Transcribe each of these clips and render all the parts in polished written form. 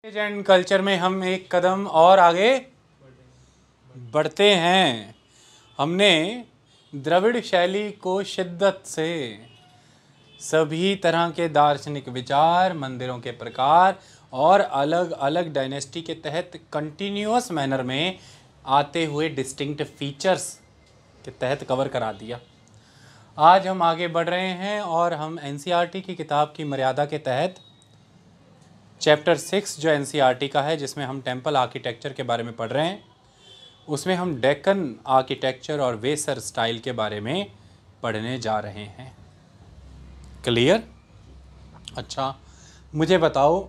And culture में हम एक कदम और आगे बढ़ते हैं। हमने द्रविड़ शैली को शिद्दत से सभी तरह के दार्शनिक विचार, मंदिरों के प्रकार और अलग अलग डायनेस्टी के तहत कंटिन्यूअस मैनर में आते हुए डिस्टिंक्ट फीचर्स के तहत कवर करा दिया। आज हम आगे बढ़ रहे हैं और हम एनसीईआरटी की किताब की मर्यादा के तहत चैप्टर 6 जो एनसीईआरटी का है, जिसमें हम टेम्पल आर्किटेक्चर के बारे में पढ़ रहे हैं, उसमें हम डेक्कन आर्किटेक्चर और वेसर स्टाइल के बारे में पढ़ने जा रहे हैं। क्लियर? अच्छा, मुझे बताओ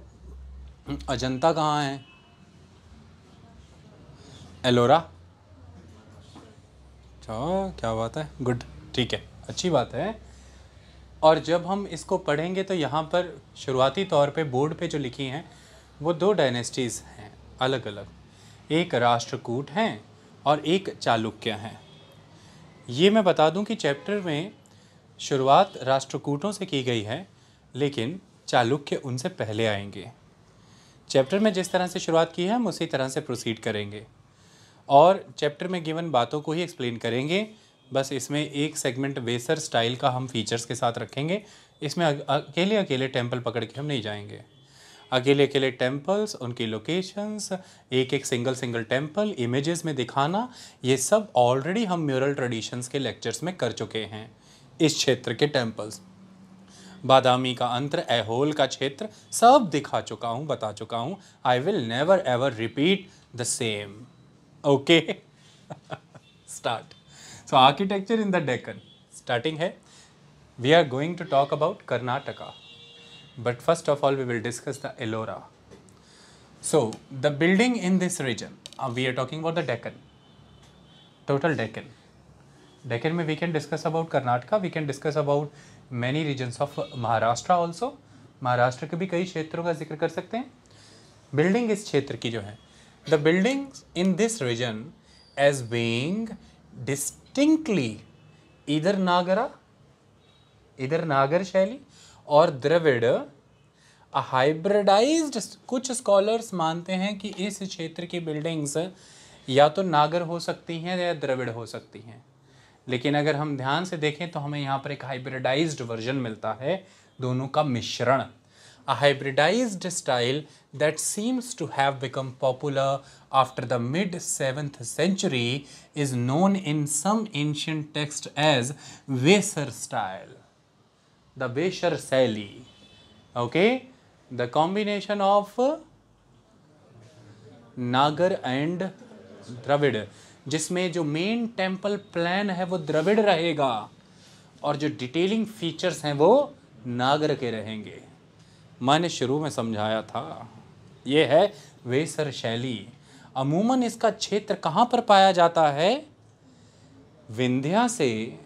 अजंता कहाँ है? एलोरा? अच्छा, क्या बात है, गुड, ठीक है, अच्छी बात है। और जब हम इसको पढ़ेंगे तो यहाँ पर शुरुआती तौर पे बोर्ड पे जो लिखी हैं वो दो डायनेस्टीज़ हैं अलग अलग, एक राष्ट्रकूट हैं और एक चालुक्य हैं। ये मैं बता दूं कि चैप्टर में शुरुआत राष्ट्रकूटों से की गई है, लेकिन चालुक्य उनसे पहले आएंगे। चैप्टर में जिस तरह से शुरुआत की है हम उसी तरह से प्रोसीड करेंगे और चैप्टर में गिवन बातों को ही एक्सप्लेन करेंगे। बस इसमें एक सेगमेंट वेसर स्टाइल का हम फीचर्स के साथ रखेंगे। इसमें अकेले अकेले टेंपल पकड़ के हम नहीं जाएंगे। अकेले अकेले टेंपल्स, उनकी लोकेशंस, एक एक सिंगल टेंपल इमेजेस में दिखाना, ये सब ऑलरेडी हम म्यूरल ट्रेडिशंस के लेक्चर्स में कर चुके हैं। इस क्षेत्र के टेंपल्स, बादामी का अंतर, ऐहोल का क्षेत्र, सब दिखा चुका हूँ, बता चुका हूँ। I will never ever repeat the same. Okay, start. So architecture in the Deccan, starting है, we are going to talk about Karnataka, but first of all we will discuss the Ellora. So the building in this region, we are talking about the Deccan, total Deccan. Deccan में we can discuss about Karnataka, we can discuss about many regions of Maharashtra also. Maharashtra के भी कई क्षेत्रों का जिक्र कर सकते हैं। बिल्डिंग इस क्षेत्र की जो है, the buildings in this region as being distinctly इधर नागरा, इधर नागर शैली और द्रविड़, हाइब्रिडाइज्ड। कुछ स्कॉलर्स मानते हैं कि इस क्षेत्र की बिल्डिंग्स या तो नागर हो सकती हैं या द्रविड़ हो सकती हैं, लेकिन अगर हम ध्यान से देखें तो हमें यहाँ पर एक हाइब्रिडाइज्ड वर्जन मिलता है, दोनों का मिश्रण। A hybridized style that seems to have become popular after the mid-7th century is known in some ancient texts as Vesar style. The Vesar शैली, okay, the combination of नागर एंड द्रविड़, जिसमें जो main temple plan है वो द्रविड़ रहेगा और जो detailing features हैं वो नागर के रहेंगे। मैंने शुरू में समझाया था, ये है वेसर शैली। अमूमन इसका क्षेत्र कहाँ पर पाया जाता है? विंध्या से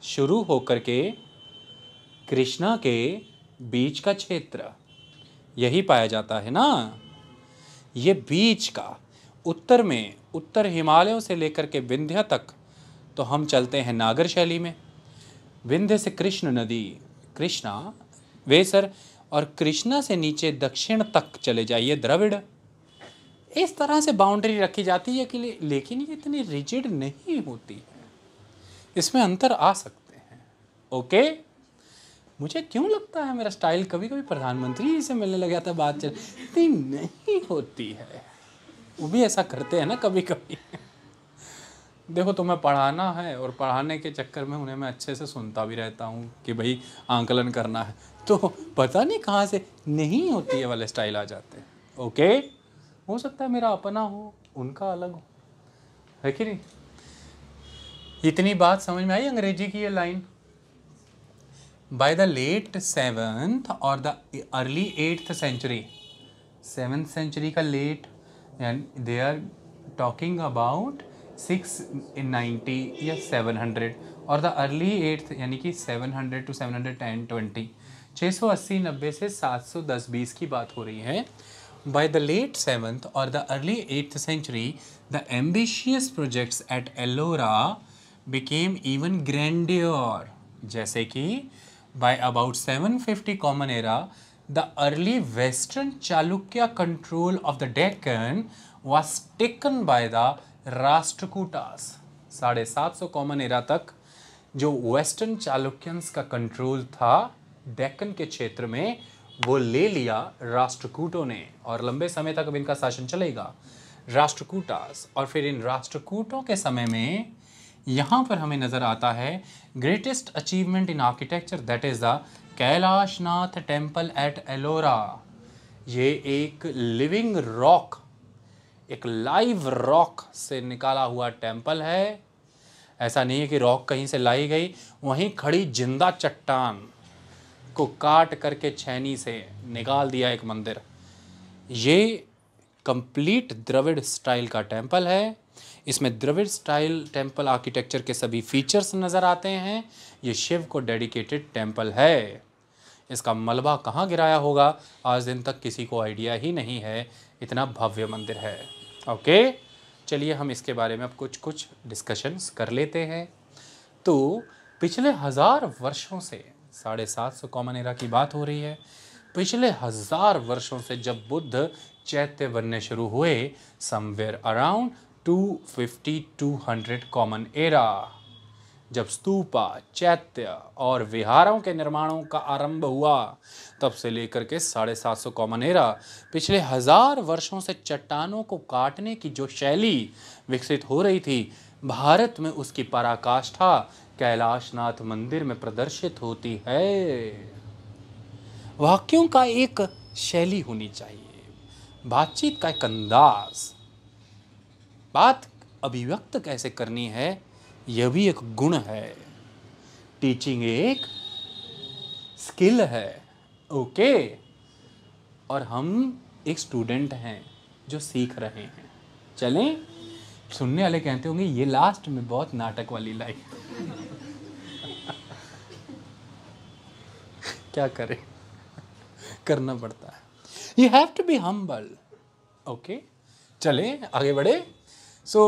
शुरू होकर के कृष्णा के बीच का क्षेत्र, यही पाया जाता है ना। ये बीच का उत्तर में, उत्तर हिमालयों से लेकर के विंध्या तक तो हम चलते हैं नागर शैली में। विंध्य से कृष्ण नदी, कृष्णा, वेसर, और कृष्णा से नीचे दक्षिण तक चले जाइए द्रविड़। इस तरह से बाउंड्री रखी जाती है कि लेकिन ये इतनी रिजिड नहीं होती है, इसमें अंतर आ सकते हैं। ओके, मुझे क्यों लगता है मेरा स्टाइल कभी कभी प्रधानमंत्री जी से मिलने लग जाता है, बात चलती नहीं होती है। वो भी ऐसा करते हैं ना कभी कभी। देखो, तुम्हें पढ़ाना है और पढ़ाने के चक्कर में उन्हें मैं अच्छे से सुनता भी रहता हूँ कि भाई आंकलन करना है, तो पता नहीं कहाँ से नहीं होती है वाले स्टाइल आ जाते हैं। ओके, हो सकता है मेरा अपना हो, उनका अलग हो, है कि नहीं। इतनी बात समझ में आई अंग्रेजी की ये line? By the late 7th और the early 8th century, 7th century का late, they are talking about 690 या 700, और द अर्ली 8th यानी कि 700 to 710-20, 680-90 से 710-20 की बात हो रही है। बाय द लेट 7th और the early 8th century, the ambitious projects at Ellora became even grander, जैसे कि by about 750 common era the early western Chalukya control of the Deccan was taken by the Rashtrakutas। 750 common era तक जो western चालुक्यंस का control था डेक्कन के क्षेत्र में, वो ले लिया राष्ट्रकूटों ने, और लंबे समय तक अब इनका शासन चलेगा, राष्ट्रकूटास। और फिर इन राष्ट्रकूटों के समय में यहाँ पर हमें नज़र आता है greatest achievement in architecture, that is the Kailashnath temple at Ellora. ये एक लिविंग रॉक, एक लाइव रॉक से निकाला हुआ टेम्पल है। ऐसा नहीं है कि रॉक कहीं से लाई गई, वहीं खड़ी जिंदा चट्टान को काट करके छेनी से निकाल दिया एक मंदिर। ये कंप्लीट द्रविड़ स्टाइल का टेम्पल है। इसमें द्रविड़ स्टाइल टेम्पल आर्किटेक्चर के सभी फीचर्स नज़र आते हैं। ये शिव को डेडिकेटेड टेम्पल है। इसका मलबा कहाँ गिराया होगा आज दिन तक किसी को आइडिया ही नहीं है, इतना भव्य मंदिर है। ओके, चलिए हम इसके बारे में अब कुछ डिस्कशंस कर लेते हैं। तो पिछले 1000 वर्षों से, 750 कॉमन एरा की बात हो रही है, पिछले 1000 वर्षों से जब बुद्ध चैत्य बनने शुरू हुए, समवेयर अराउंड 250-200 कॉमन एरा, जब स्तूपा, चैत्य और विहारों के निर्माणों का आरंभ हुआ, तब से लेकर के 750 कॉमन एरा, पिछले 1000 वर्षों से चट्टानों को काटने की जो शैली विकसित हो रही थी, भारत में उसकी पराकाष्ठा कैलाशनाथ मंदिर में प्रदर्शित होती है। वाक्यों का एक शैली होनी चाहिए, बातचीत का एक अंदाज, बात अभिव्यक्त कैसे करनी है, यह भी एक गुण है। टीचिंग एक स्किल है। ओके, और हम एक स्टूडेंट हैं जो सीख रहे हैं। चलें, सुनने वाले कहते होंगे ये लास्ट में बहुत नाटक वाली लाइन क्या करें, करना पड़ता है। You have to be humble. Okay, चले आगे बढ़े। So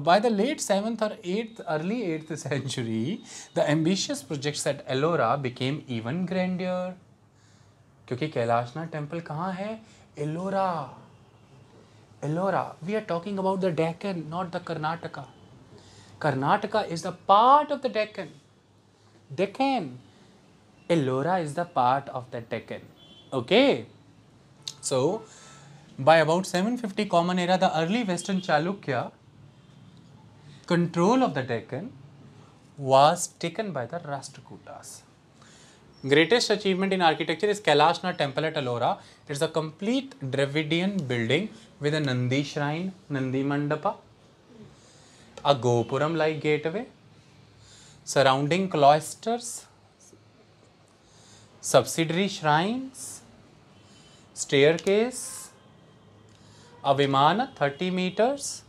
by the late 7th or 8th, early 8th century, the ambitious projects at Ellora became even grander. क्योंकि कैलाशनाथ टेम्पल कहाँ है? Ellora. Ellora, we are talking about the Deccan, not the Karnataka. Karnataka is the part of the Deccan. Deccan. Ellora is the part of the Deccan. Okay. So, by about 750 common era, the early Western Chalukya control of the Deccan was taken by the Rashtrakutas. Greatest achievement in architecture is Kailashnath Temple at Ellora. It is a complete Dravidian building with a Nandi shrine, Nandi Mandapa, a Gopuram-like gateway, surrounding cloisters, subsidiary shrines, staircase, a Vimana 30 meters.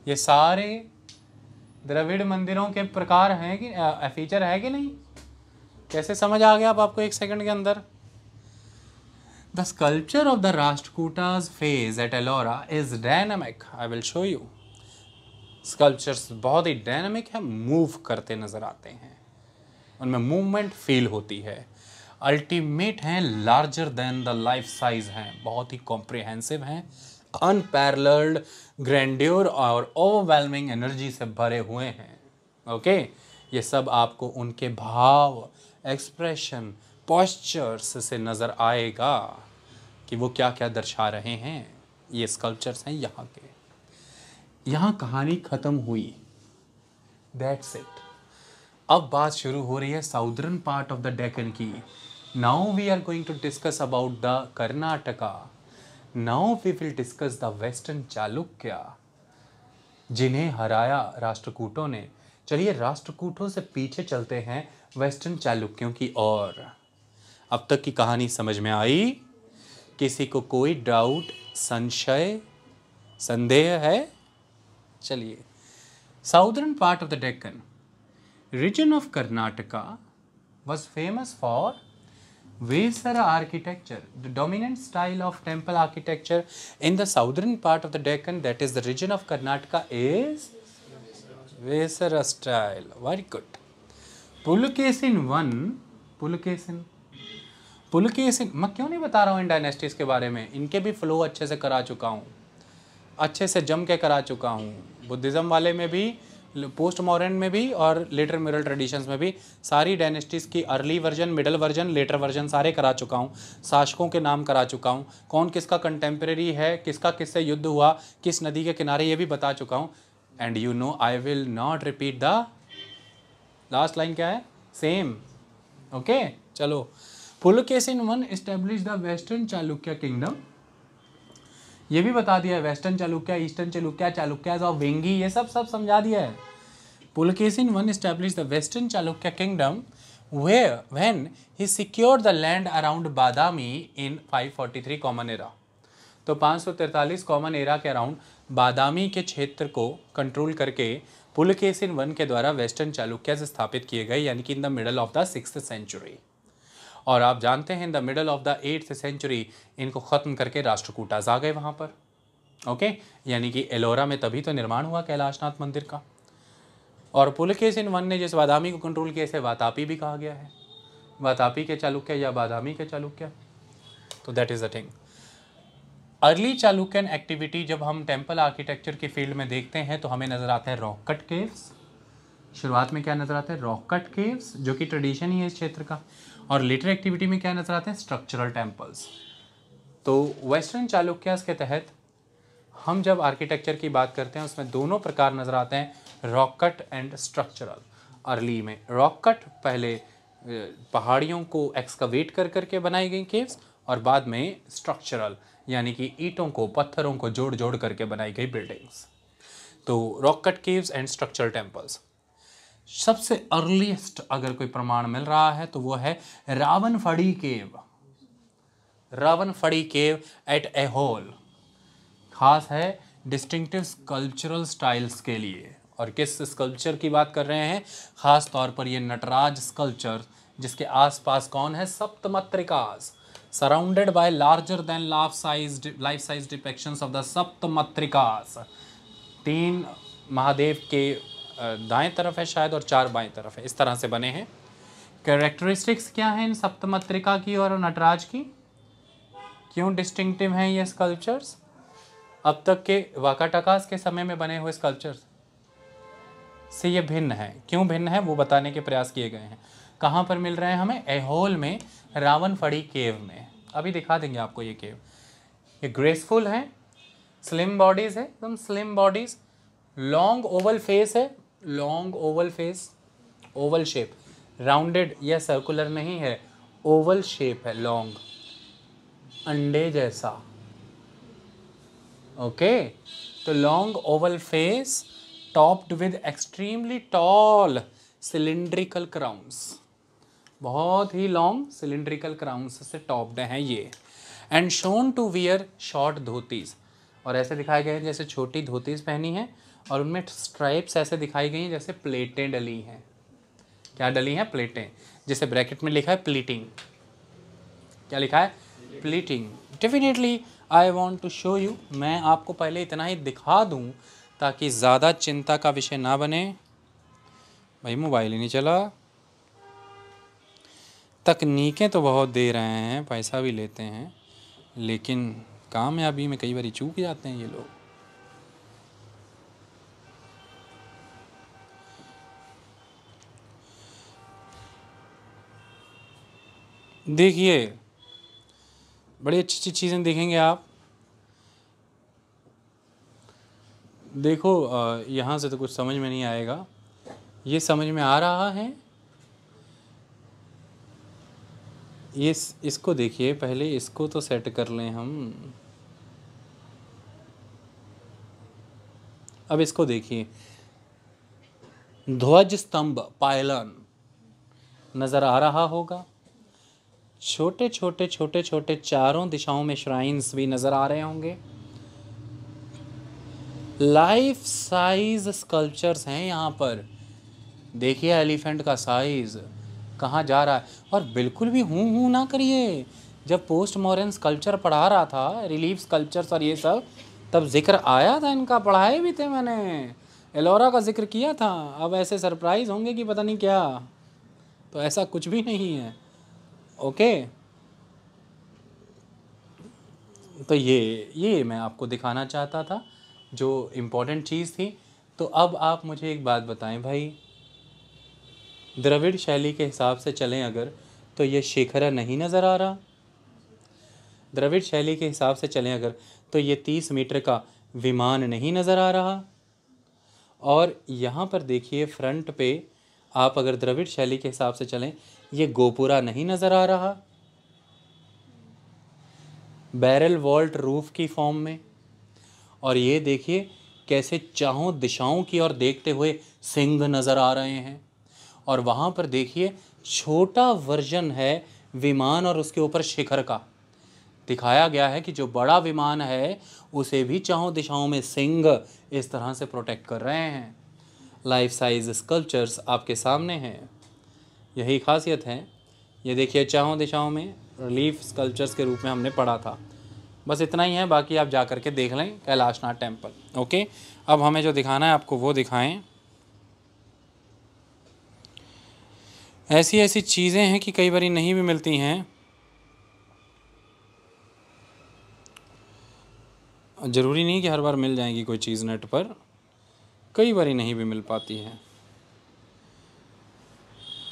ये सारे द्रविड़ मंदिरों के प्रकार हैं कि feature है कि नहीं? कैसे समझ आ गया अब आपको एक सेकंड के अंदर? The sculpture of the Rashtrakutas phase at Ellora is dynamic. I will show you. Sculptures बहुत ही डायनामिक है, मूव करते नजर आते हैं, उनमें मूवमेंट फील होती है। अल्टीमेट हैं, larger than the life size हैं, बहुत ही कॉम्प्रिहेंसिव हैं, अनपैरेलल्ड ग्रैंड्योर और ओवरवेलमिंग एनर्जी से भरे हुए हैं। ओके, ये सब आपको उनके भाव, एक्सप्रेशन, पोस्चर्स से नज़र आएगा कि वो क्या क्या दर्शा रहे हैं। ये स्कल्पचर्स हैं यहाँ के। यहाँ कहानी ख़त्म हुई, दैट्स इट। अब बात शुरू हो रही है southern part of the Deccan की। Now we are going to discuss about the Karnataka. Now we will discuss the Western Chalukya, जिन्हें हराया राष्ट्रकूटों ने। चलिए राष्ट्रकूटों से पीछे चलते हैं वेस्टर्न चालुक्यों की ओर। अब तक की कहानी समझ में आई? किसी को कोई डाउट, संशय, संदेह है? चलिए, southern part of the Deccan region of Karnataka was famous for Vesara architecture. The dominant style of temple architecture in the southern part of the Deccan, that is the region of Karnataka, is Vesara style. Very good. Pulakeshin Pulakeshin, मैं क्यों नहीं बता रहा हूँ इन dynasties के बारे में, इनके भी फ्लो अच्छे से करा चुका हूँ, अच्छे से जम के करा चुका हूँ। बुद्धिज़्म वाले में भी, पोस्ट मॉडर्न में भी और लेटर मिरल ट्रेडिशंस में भी सारी डायनेस्टीज़ की early version, middle version, later version सारे करा चुका हूँ। शासकों के नाम करा चुका हूँ, कौन किसका कंटेम्प्रेरी है, किसका किससे युद्ध हुआ, किस नदी के किनारे, ये भी बता चुका हूँ। And you know I will not repeat the last line, क्या है, सेम। ओके चलो। Pulakeshin one establish the western Chalukya kingdom, ये भी बता दिया है, western Chalukya, eastern Chalukya, Chalukyas of Vengi, ये सब समझा दिया है। Pulakeshin one establish the western Chalukya kingdom where when he secured the land around Badami in 543 common era. तो 543 कॉमन एरा के अराउंड बादामी के क्षेत्र को कंट्रोल करके पुलकेशिन वन के द्वारा वेस्टर्न चालुक्य स्थापित किए गए, यानी कि in the middle of the 6th century. और आप जानते हैं in the middle of the 8th century इनको ख़त्म करके राष्ट्रकूटाज आ गए वहाँ पर। ओके, यानी कि एलोरा में तभी तो निर्माण हुआ कैलाशनाथ मंदिर का। और पुलकेशिन वन ने जिस बादामी को कंट्रोल किया इसे वातापी भी कहा गया है, वातापी के चालुक्य या बादामी के चालुक्य। तो that is the thing. Early Chalukyan activity जब हम टेम्पल आर्किटेक्चर के फील्ड में देखते हैं तो हमें नज़र आता है रॉक कट केव्स। शुरुआत में क्या नज़र आता है, रॉक कट केव्स, जो कि ट्रेडिशन ही है इस क्षेत्र का। और लेटर एक्टिविटी में क्या नज़र आते हैं, स्ट्रक्चरल टेम्पल्स। तो वेस्टर्न चालुक्यास के तहत हम जब आर्किटेक्चर की बात करते हैं उसमें दोनों प्रकार नज़र आते हैं, rock cut and structural. Early में रॉक कट, पहले पहाड़ियों को एक्सकवेट कर करके बनाई गई केव्स, और बाद में स्ट्रक्चरल, यानी कि ईंटों को, पत्थरों को जोड़ जोड़ करके बनाई गई बिल्डिंग्स। तो rock cut caves and structural temples. सबसे अर्लीस्ट अगर कोई प्रमाण मिल रहा है तो वो है रावणफड़ी केव। रावणफड़ी केव एट ऐहोल खास है डिस्टिंक्टिव स्कल्पचरल स्टाइल्स के लिए। और किस स्कल्पचर की बात कर रहे हैं, खास तौर पर ये नटराज स्कल्पचर, जिसके आसपास कौन है, Saptamatrikas, surrounded by larger than life size depictions of the Saptamatrikas. 3 Mahadev के दाएं तरफ है शायद और 4 बाएं तरफ है, इस तरह से बने हैं। कैरेक्टरिस्टिक्स क्या हैं इन सप्तमात्रिका की और नटराज की, क्यों डिस्टिंक्टिव हैं ये स्कल्पचर्स अब तक के वाकाटकास के समय में बने हुए स्कल्पचर्स से ये भिन्न है। क्यों भिन्न है वो बताने के प्रयास किए गए हैं। कहाँ पर मिल रहे हैं हमें, ऐहोल में, रावणफड़ी केव में। अभी दिखा देंगे आपको ये केव। ये ग्रेसफुल है, स्लिम बॉडीज़ है, एकदम slim bodies, long oval face है, long oval face, oval shape, rounded या सर्कुलर नहीं है, ओवल शेप है, लॉन्ग, अंडे जैसा। ओके, तो long oval face topped with extremely tall cylindrical crowns, बहुत ही लॉन्ग सिलिंड्रिकल क्राउन्स से टॉप्ड हैं ये। And shown to wear short dhotis, और ऐसे दिखाए गए हैं जैसे छोटी धोतीज पहनी हैं, और उनमें स्ट्राइप्स ऐसे दिखाई गई हैं जैसे प्लेटें डली हैं। क्या डली हैं, प्लेटें, जिसे ब्रैकेट में लिखा है प्लीटिंग। क्या लिखा है, pleating. Definitely I want to show you, मैं आपको पहले इतना ही दिखा दूँ ताकि ज़्यादा चिंता का विषय ना बने। भाई मोबाइल ही नहीं चला, तकनीकें तो बहुत दे रहे हैं, पैसा भी लेते हैं, लेकिन कामयाबी में कई बार चूक जाते हैं ये लोग। देखिए, बड़ी अच्छी अच्छी चीज़ें देखेंगे आप। देखो, यहाँ से तो कुछ समझ में नहीं आएगा, ये समझ में आ रहा है। ये इसको देखिए, पहले इसको तो सेट कर लें हम। अब इसको देखिए, ध्वज स्तंभ पायलन नज़र आ रहा होगा, छोटे छोटे छोटे छोटे चारों दिशाओं में श्राइन्स भी नज़र आ रहे होंगे। लाइफ साइज स्कल्पचर्स हैं यहाँ पर। देखिए एलिफेंट का साइज कहाँ जा रहा है। और बिल्कुल भी हूँ ना करिए, जब पोस्ट मॉडर्न स्कल्पचर पढ़ा रहा था, रिलीफ स्कल्पचर्स और ये सब, तब जिक्र आया था इनका, पढ़ाए भी थे मैंने, एलोरा का जिक्र किया था। अब ऐसे सरप्राइज़ होंगे कि पता नहीं क्या, तो ऐसा कुछ भी नहीं है। ओके, तो ये मैं आपको दिखाना चाहता था जो इम्पोर्टेंट चीज़ थी। तो अब आप मुझे एक बात बताएं भाई, द्रविड़ शैली के हिसाब से चलें अगर, तो ये शिखर नहीं नज़र आ रहा। द्रविड़ शैली के हिसाब से चलें अगर, तो ये 30 मीटर का विमान नहीं नज़र आ रहा। और यहाँ पर देखिए फ्रंट पे आप अगर द्रविड़ शैली के हिसाब से चलें, ये गोपुरा नहीं नज़र आ रहा बैरल वॉल्ट रूफ की फॉर्म में। और ये देखिए कैसे चारों दिशाओं की ओर देखते हुए सिंह नज़र आ रहे हैं। और वहाँ पर देखिए छोटा वर्जन है विमान और उसके ऊपर शिखर का दिखाया गया है कि जो बड़ा विमान है उसे भी चारों दिशाओं में सिंह इस तरह से प्रोटेक्ट कर रहे हैं। लाइफ साइज स्कल्पचर्स आपके सामने हैं, यही खासियत है। ये देखिए चारों दिशाओं में रिलीफ स्कल्पचर्स के रूप में हमने पढ़ा था। बस इतना ही है, बाकी आप जा कर के देख लें कैलाशनाथ टेम्पल। ओके, अब हमें जो दिखाना है आपको वो दिखाएं। ऐसी ऐसी चीज़ें हैं कि कई बारी नहीं भी मिलती हैं। ज़रूरी नहीं कि हर बार मिल जाएगी कोई चीज़ नेट पर, कई बारी नहीं भी मिल पाती है।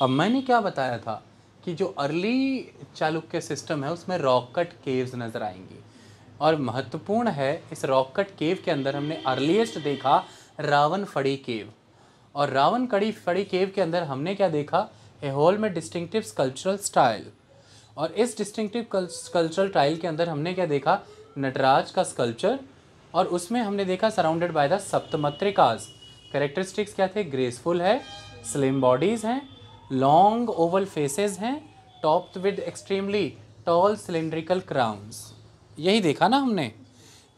अब मैंने क्या बताया था कि जो अर्ली चालुक्य सिस्टम है उसमें रॉक कट केव्स नज़र आएंगी। और महत्वपूर्ण है, इस रॉक कट केव के अंदर हमने अर्लीस्ट देखा रावण फड़ी केव। और रावण फड़ी केव के अंदर हमने क्या देखा, ए होल में डिस्टिंक्टिव स्कल्पचरल स्टाइल। और इस डिस्टिंक्टिव स्कल्पचरल स्टाइल के अंदर हमने क्या देखा, नटराज का स्कल्पचर। और उसमें हमने देखा surrounded by the saptamatrikas. Characteristics क्या थे, ग्रेसफुल है, स्लिम बॉडीज़ हैं, लॉन्ग ओवल फेसेस हैं, topped with extremely tall cylindrical crowns. यही देखा ना हमने।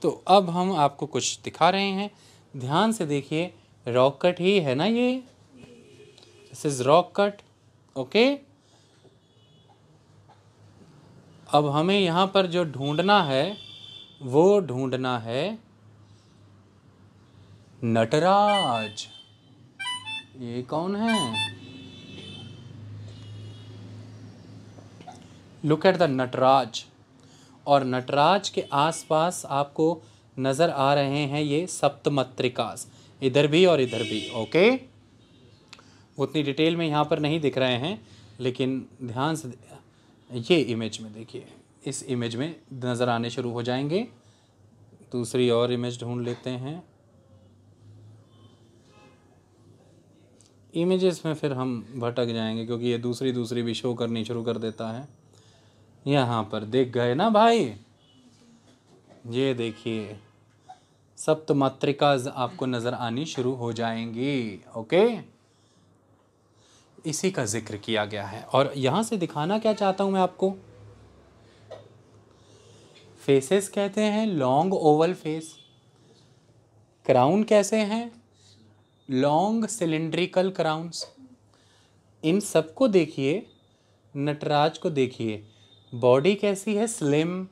तो अब हम आपको कुछ दिखा रहे हैं, ध्यान से देखिए। रॉक कट ही है ना ये, this is rock cut. Okay, अब हमें यहाँ पर जो ढूंढना है वो ढूंढना है नटराज। ये कौन है, लुक एट द नटराज। और नटराज के आसपास आपको नज़र आ रहे हैं ये सप्तमात्रिकास, इधर भी और इधर भी। ओके, उतनी डिटेल में यहाँ पर नहीं दिख रहे हैं, लेकिन ध्यान से ये इमेज में देखिए, इस इमेज में नज़र आने शुरू हो जाएंगे। दूसरी और इमेज ढूंढ लेते हैं। इमेजेस में फिर हम भटक जाएंगे क्योंकि ये दूसरी भी शो करनी शुरू कर देता है। यहाँ पर देख गए ना भाई, ये देखिए सप्तमात्रिकाज आपको नज़र आनी शुरू हो जाएंगी। ओके, इसी का जिक्र किया गया है। और यहाँ से दिखाना क्या चाहता हूँ मैं आपको, फेसेस कहते हैं लॉन्ग ओवल फेस, क्राउन कैसे हैं, लॉन्ग सिलेंड्रिकल क्राउन्स। इन सबको देखिए, नटराज को देखिए, बॉडी कैसी है, स्लिम।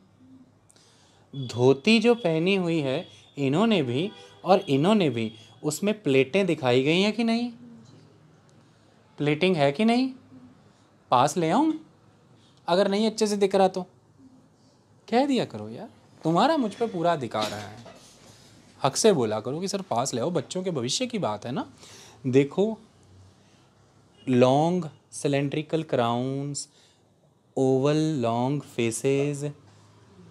धोती जो पहनी हुई है इन्होंने भी और इन्होंने भी, उसमें प्लेटें दिखाई गई हैं कि नहीं, प्लेटिंग है कि नहीं, पास ले आऊं अगर नहीं अच्छे से दिख रहा तो कह दिया करो यार, तुम्हारा मुझ पे पूरा अधिकार है, हक से बोला करो कि सर पास ले आओ, बच्चों के भविष्य की बात है ना। देखो, long cylindrical crowns, Oval long faces,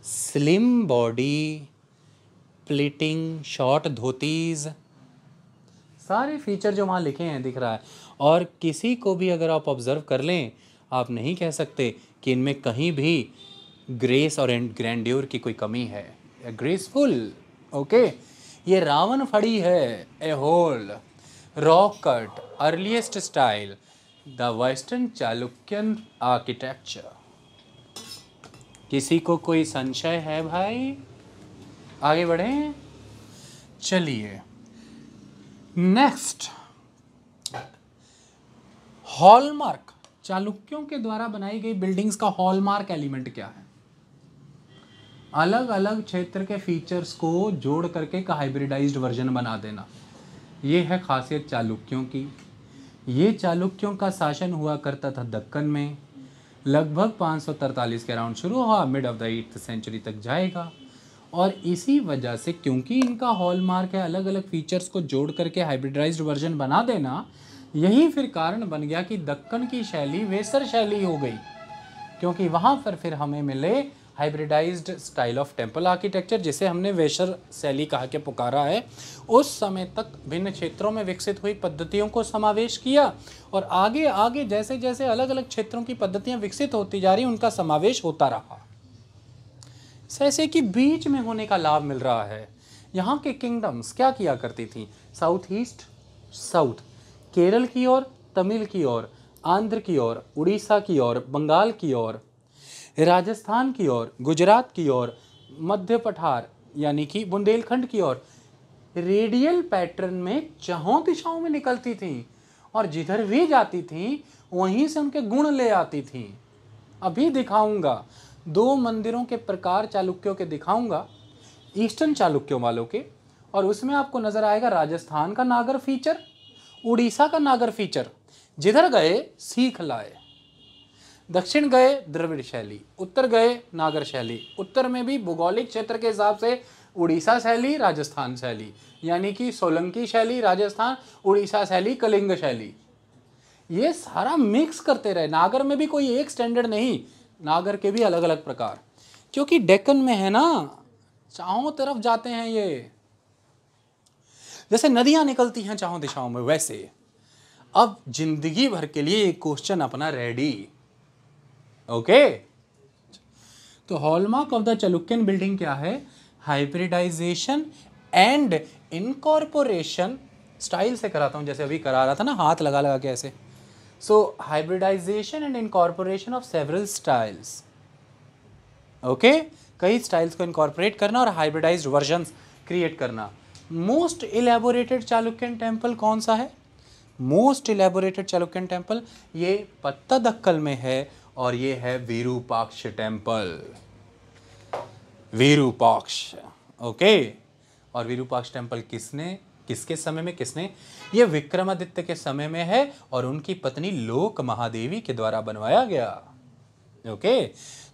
slim body, plating, short dhotis, सारे फीचर जो वहाँ लिखे हैं दिख रहा है। और किसी को भी अगर आप ऑब्ज़र्व कर लें, आप नहीं कह सकते कि इनमें कहीं भी ग्रेस और ग्रैंड्योर की कोई कमी है, ग्रेसफुल। ओके, ये रावण फड़ी है, a whole rock cut, earliest style, the western Chalukyan architecture. किसी को कोई संशय है भाई, आगे बढ़ें। चलिए नेक्स्ट, हॉलमार्क। चालुक्यों के द्वारा बनाई गई बिल्डिंग्स का हॉलमार्क एलिमेंट क्या है, अलग अलग क्षेत्र के फीचर्स को जोड़ करके का हाइब्रिडाइज्ड वर्जन बना देना, ये है खासियत चालुक्यों की। ये चालुक्यों का शासन हुआ करता था दक्कन में, लगभग 543 के अराउंड शुरू हुआ, mid of the 8th century तक जाएगा। और इसी वजह से क्योंकि इनका हॉलमार्क है अलग अलग फीचर्स को जोड़ करके हाइब्रिडाइज्ड वर्जन बना देना, यही फिर कारण बन गया कि दक्कन की शैली वेसर शैली हो गई, क्योंकि वहाँ पर फिर हमें मिले hybridized style of temple architecture, जिसे हमने वेसर शैली कहा के पुकारा है। उस समय तक भिन्न क्षेत्रों में विकसित हुई पद्धतियों को समावेश किया, और आगे आगे जैसे जैसे अलग अलग क्षेत्रों की पद्धतियाँ विकसित होती जा रही उनका समावेश होता रहा। ऐसे कि बीच में होने का लाभ मिल रहा है। यहाँ के किंगडम्स क्या किया करती थी, साउथ ईस्ट साउथ, केरल की ओर, तमिल की ओर, आंध्र की ओर, उड़ीसा की ओर, बंगाल की ओर, राजस्थान की ओर, गुजरात की ओर, मध्य पठार यानी कि बुंदेलखंड की ओर रेडियल पैटर्न में चारों दिशाओं में निकलती थी, और जिधर भी जाती थी वहीं से उनके गुण ले आती थी। अभी दिखाऊंगा 2 मंदिरों के प्रकार चालुक्यों के दिखाऊंगा, ईस्टर्न चालुक्यों वालों के, और उसमें आपको नजर आएगा राजस्थान का नागर फीचर, उड़ीसा का नागर फीचर। जिधर गए सीख लाए, दक्षिण गए द्रविड़ शैली, उत्तर गए नागर शैली। उत्तर में भी भौगोलिक क्षेत्र के हिसाब से उड़ीसा शैली, राजस्थान शैली, यानी कि सोलंकी शैली राजस्थान, उड़ीसा शैली कलिंग शैली, ये सारा मिक्स करते रहे। नागर में भी कोई एक स्टैंडर्ड नहीं, नागर के भी अलग अलग प्रकार, क्योंकि डेक्कन में है ना, चारों तरफ जाते हैं ये, जैसे नदियां निकलती हैं चारों दिशाओं में, वैसे अब जिंदगी भर के लिए एक क्वेश्चन अपना रेडी। ओके, तो hallmark of the Chalukyan building क्या है, हाइब्रिडाइजेशन एंड इनकॉर्पोरेशन। स्टाइल से कराता हूं, जैसे अभी करा रहा था ना, हाथ लगा लगा के ऐसे। So hybridization and incorporation of several styles. Okay, कई स्टाइल्स को इनकॉर्पोरेट करना और हाइब्रिडाइज्ड वर्जन्स क्रिएट करना। मोस्ट इलेबोरेटेड चालुक्यन टेम्पल कौन सा है, मोस्ट इलेबोरेटेड चालुक्यन टेम्पल ये पत्तदक्कल में है, और ये है विरूपाक्ष टेम्पल, विरूपाक्ष। ओके, और विरूपाक्ष टेम्पल किसके समय में, किसने, ये विक्रमादित्य के समय में है, और उनकी पत्नी लोक महादेवी के द्वारा बनवाया गया। ओके,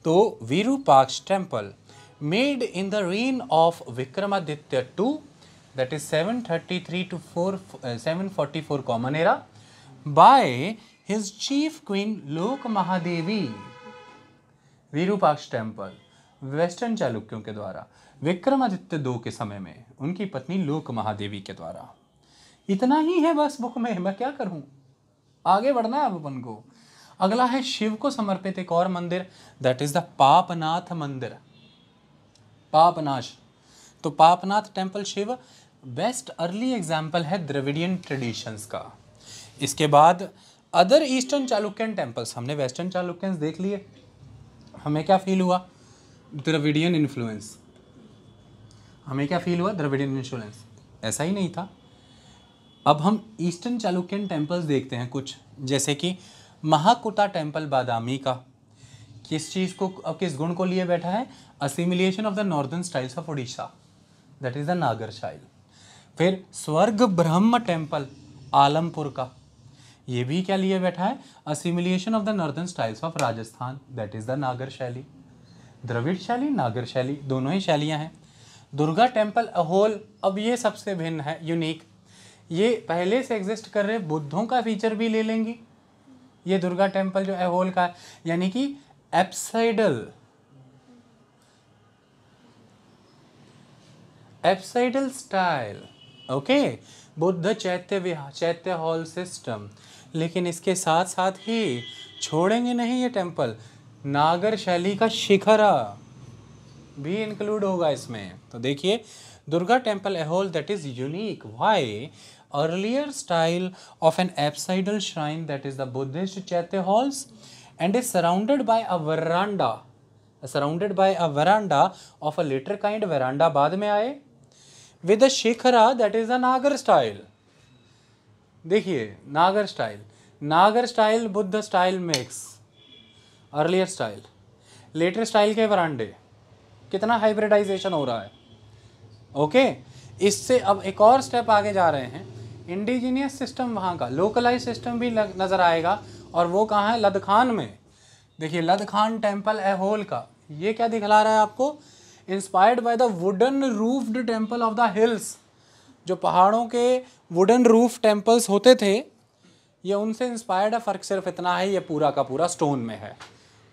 तो Virupaksha temple made in the reign of Vikramaditya II, that is 733 to 744 common era, by his chief queen लोक महादेवी। विरूपाक्ष टेम्पल वेस्टर्न चालुक्यों के द्वारा विक्रमादित्य II के समय में उनकी पत्नी लोक महादेवी के द्वारा। इतना ही है बस बुक में, मैं क्या करूं, आगे बढ़ना है अब अपन को। अगला है शिव को समर्पित एक और मंदिर, दैट इज द पापनाथ मंदिर, पापनाश। तो पापनाथ टेम्पल शिव बेस्ट अर्ली एग्जाम्पल है द्रविडियन ट्रेडिशंस का। इसके बाद अदर ईस्टर्न चालुक्यन टेम्पल्स, हमने वेस्टर्न चालुक्यंस देख लिए, हमें क्या फील हुआ, द्रविडियन इन्फ्लुएंस। हमें क्या फील हुआ, द्रविडियन इन्फ्लुएंस। ऐसा ही नहीं था। अब हम ईस्टर्न चालुक्यन टेम्पल्स देखते हैं कुछ, जैसे कि महाकुटा टेम्पल बादामी का, किस चीज़ को, अब किस गुण को लिए बैठा है, assimilation of the northern styles of Orissa, that is the Nagara style. फिर स्वर्ग ब्रह्म टेम्पल आलमपुर का, ये भी क्या लिए बैठा है, assimilation of the northern styles of Rajasthan, that is the Nagara shaili. Dravid शैली, नागर शैली, दोनों ही शैलियाँ हैं। दुर्गा टेम्पल अहोल, अब ये सबसे भिन्न है, यूनिक, ये पहले से एग्जिस्ट कर रहे बुद्धों का फीचर भी ले लेंगी। ये दुर्गा टेम्पल जो अहोल का है, यानी कि एप्साइडल स्टाइल। ओके, बुद्ध चैत्य हॉल सिस्टम। लेकिन इसके साथ साथ ही छोड़ेंगे नहीं ये टेम्पल, नागर शैली का शिखरा भी इंक्लूड होगा इसमें। तो देखिए, Durga temple Aihole that is unique, why, earlier style of an apsidal shrine, that is the Buddhist Chaitya halls, and is surrounded by a veranda of a later kind veranda बाद में आए, with a shikhara that is a Nagar style। देखिए, Nagara style Buddha style mix, earlier style, later style के वरांडे, कितना hybridisation हो रहा है। ओके, इससे अब एक और स्टेप आगे जा रहे हैं, इंडिजीनियस सिस्टम वहाँ का, लोकलाइज सिस्टम भी नज़र आएगा, और वो कहाँ है, लदखान में। देखिए, लदखान टेम्पल अहोल का, ये क्या दिखला रहा है आपको, inspired by the wooden roofed temple of the hills. जो पहाड़ों के वुडन रूफ टेम्पल्स होते थे ये उनसे इंस्पायर्ड है। फ़र्क सिर्फ इतना है ये पूरा का पूरा स्टोन में है,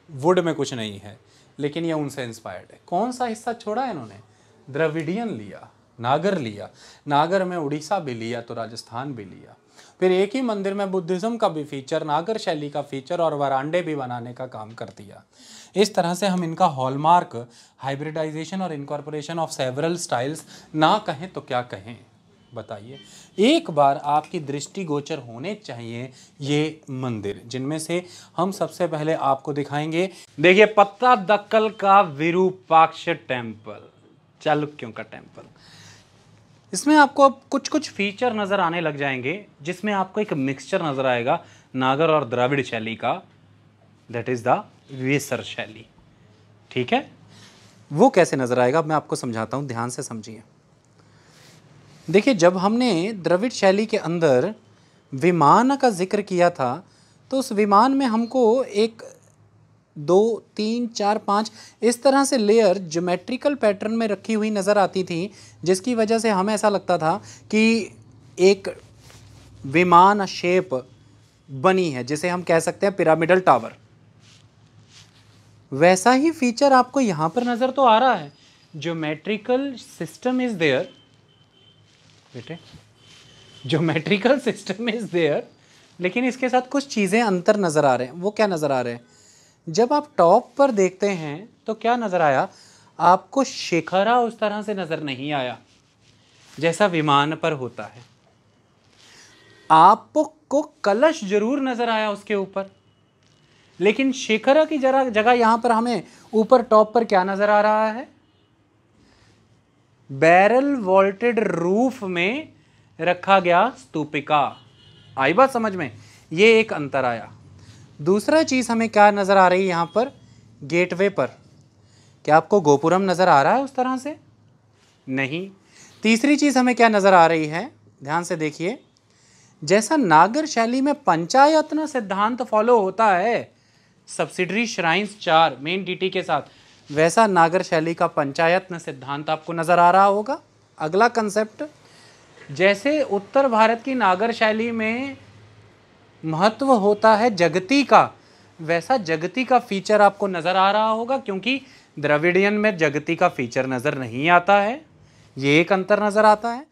वुड में कुछ नहीं है, लेकिन ये उनसे इंस्पायर्ड है। कौन सा हिस्सा छोड़ा है इन्होंने? द्रविडियन लिया, नागर लिया, नागर में उड़ीसा भी लिया तो राजस्थान भी लिया। फिर एक ही मंदिर में बुद्धिज़्म का भी फीचर, नागर शैली का फीचर और वरांडे भी बनाने का काम कर दिया। इस तरह से हम इनका हॉलमार्क हाइब्रिडाइजेशन और इनकॉर्पोरेशन ऑफ सेवरल स्टाइल्स ना कहें तो क्या कहें, बताइए। एक बार आपकी दृष्टि गोचर होने चाहिए ये मंदिर, जिनमें से हम सबसे पहले आपको दिखाएंगे। देखिए, पत्तादकल का विरूपाक्ष टेम्पल, चालुक्यों का टेम्पल। इसमें आपको अब कुछ कुछ फीचर नज़र आने लग जाएंगे, जिसमें आपको एक मिक्सचर नज़र आएगा नागर और द्रविड़ शैली का, दैट इज़ द वेसर शैली। ठीक है, वो कैसे नज़र आएगा मैं आपको समझाता हूँ, ध्यान से समझिए। देखिए, जब हमने द्रविड़ शैली के अंदर विमान का जिक्र किया था तो उस विमान में हमको 1 2 3 4 5 इस तरह से लेयर ज्योमेट्रिकल पैटर्न में रखी हुई नज़र आती थी, जिसकी वजह से हमें ऐसा लगता था कि एक विमान शेप बनी है, जिसे हम कह सकते हैं पिरामिडल टावर। वैसा ही फीचर आपको यहाँ पर नज़र तो आ रहा है, ज्योमेट्रिकल सिस्टम इज देयर बेटे, ज्योमेट्रिकल सिस्टम इज देयर, लेकिन इसके साथ कुछ चीज़ें अंतर नज़र आ रहे हैं। वो क्या नज़र आ रहे हैं? जब आप टॉप पर देखते हैं तो क्या नज़र आया आपको? शिखरा उस तरह से नज़र नहीं आया जैसा विमान पर होता है। आपको कलश जरूर नज़र आया उसके ऊपर, लेकिन शिखरा की जगह यहाँ पर हमें ऊपर टॉप पर क्या नज़र आ रहा है? बैरल वॉल्टेड रूफ में रखा गया स्तूपिका। आई बात समझ में? ये एक अंतर आया। दूसरा चीज़ हमें क्या नज़र आ रही है यहाँ पर? गेटवे पर क्या आपको गोपुरम नज़र आ रहा है उस तरह से? नहीं। तीसरी चीज़ हमें क्या नज़र आ रही है? ध्यान से देखिए, जैसा नागर शैली में पंचायतन सिद्धांत फॉलो होता है, सब्सिडरी श्राइन्स 4 मेन डीटी के साथ, वैसा नागर शैली का पंचायतन सिद्धांत आपको नज़र आ रहा होगा। अगला कंसेप्ट, जैसे उत्तर भारत की नागर शैली में महत्व होता है जगती का, वैसा जगती का फीचर आपको नज़र आ रहा होगा, क्योंकि द्रविडियन में जगती का फीचर नज़र नहीं आता है। ये एक अंतर नज़र आता है।